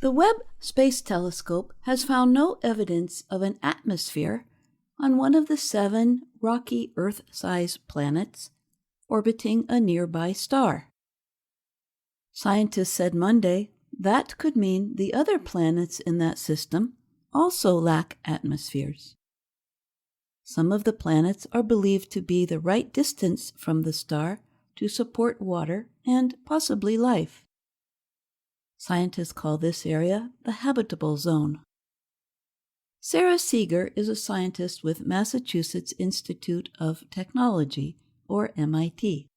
The Webb Space Telescope has found no evidence of an atmosphere on one of the 7 rocky Earth-sized planets orbiting a nearby star. Scientists said Monday that could mean the other planets in that system also lack atmospheres. Some of the planets are believed to be the right distance from the star to support water and possibly life. Scientists call this area the habitable zone. Sarah Seeger is a scientist with Massachusetts Institute of Technology, or MIT.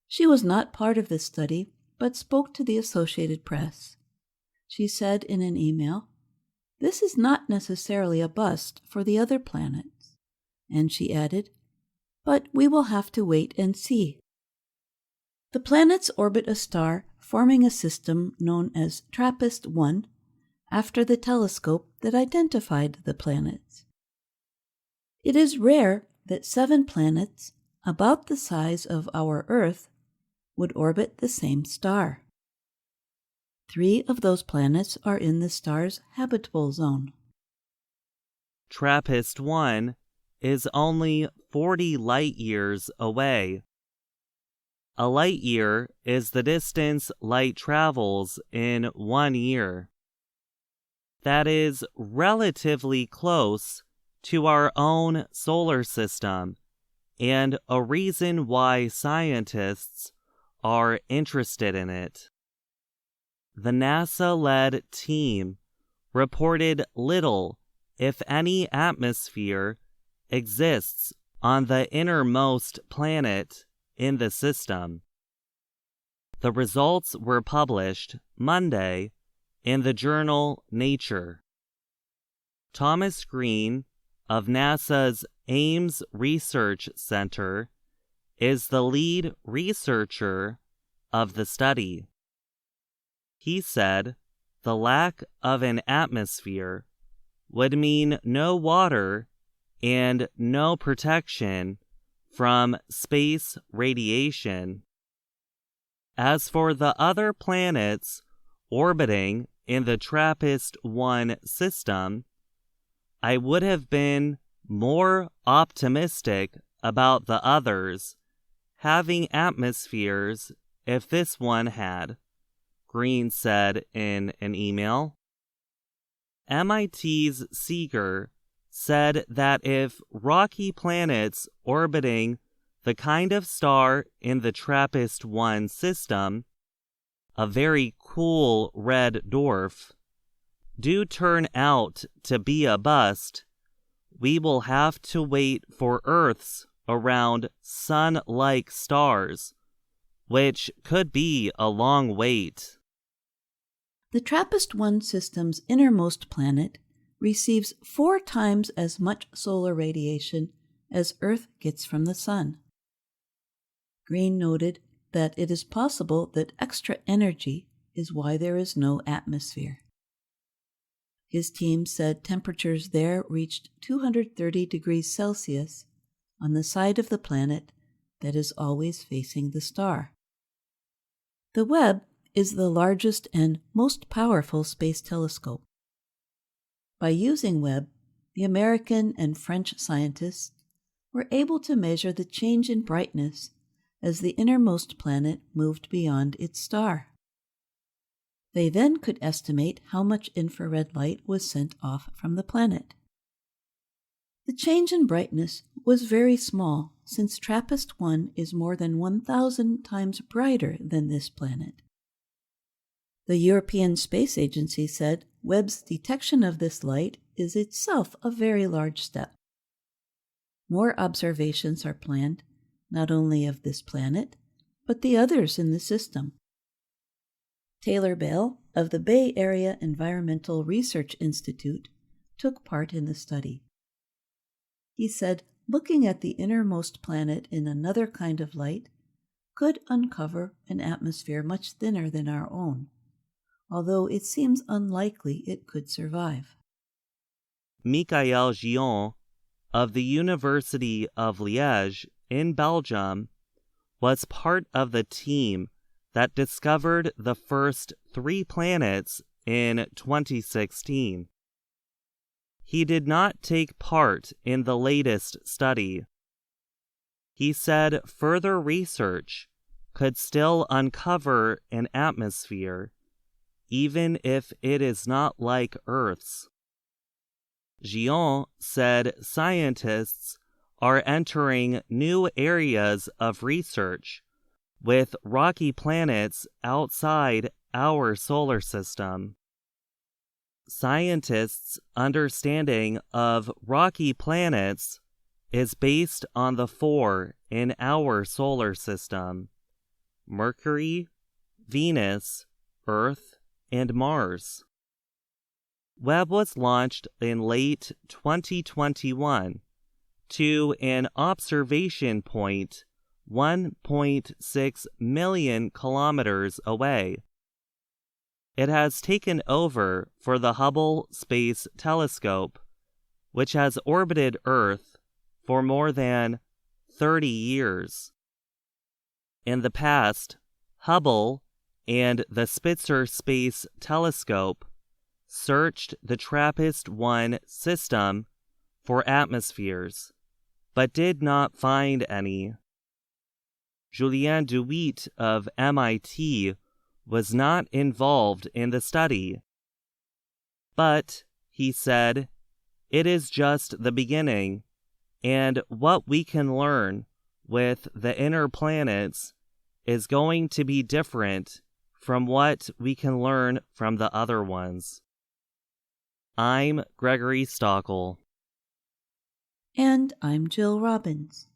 She was not part of this study, but spoke to the Associated Press. She said in an email, "This is not necessarily a bust for the other planets." And she added, "But we will have to wait and see." The planets orbit a star forming a system known as TRAPPIST-1 after the telescope that identified the planets. It is rare that 7 planets, about the size of our Earth, would orbit the same star. 3 of those planets are in the star's habitable zone. TRAPPIST-1 is only 40 light-years away. A light-year is the distance light travels in 1 year. That is relatively close to our own solar system, and a reason why scientists are interested in it. The NASA-led team reported little, if any, atmosphere exists on the innermost planet in the system. The results were published Monday in the journal Nature. Thomas Green of NASA's Ames Research Center is the lead researcher of the study. He said the lack of an atmosphere would mean no water and no protection from space radiation. As for the other planets orbiting in the TRAPPIST-1 system, I would have been more optimistic about the others having atmospheres if this one had, Green said in an email. MIT's Seeger said that if rocky planets orbiting the kind of star in the TRAPPIST-1 system, a very cool red dwarf, do turn out to be a bust, we will have to wait for Earths around Sun-like stars, which could be a long wait. The TRAPPIST-1 system's innermost planet receives 4 times as much solar radiation as Earth gets from the Sun. Green noted that it is possible that extra energy is why there is no atmosphere. His team said temperatures there reached 230 degrees Celsius on the side of the planet that is always facing the star. The Webb is the largest and most powerful space telescope. By using Webb, the American and French scientists were able to measure the change in brightness as the innermost planet moved beyond its star. They then could estimate how much infrared light was sent off from the planet. The change in brightness was very small, since TRAPPIST-1 is more than 1,000 times brighter than this planet. The European Space Agency said Webb's detection of this light is itself a very large step. More observations are planned, not only of this planet, but the others in the system. Taylor Bell of the Bay Area Environmental Research Institute took part in the study. He said looking at the innermost planet in another kind of light could uncover an atmosphere much thinner than our own, although it seems unlikely it could survive. Michael Gion of the University of Liège in Belgium was part of the team that discovered the first 3 planets in 2016. He did not take part in the latest study. He said further research could still uncover an atmosphere, even if it is not like Earth's. Jian said scientists are entering new areas of research with rocky planets outside our solar system. Scientists' understanding of rocky planets is based on the 4 in our solar system: Mercury, Venus, Earth, and Mars. Webb was launched in late 2021 to an observation point 1.6 million kilometers away. It has taken over for the Hubble Space Telescope, which has orbited Earth for more than 30 years. In the past, Hubble and the Spitzer Space Telescope searched the TRAPPIST-1 system for atmospheres, but did not find any. Julien Duit of MIT was not involved in the study. But, he said, it is just the beginning, and what we can learn with the inner planets is going to be different from what we can learn from the other ones. I'm Gregory Stockel. And I'm Jill Robbins.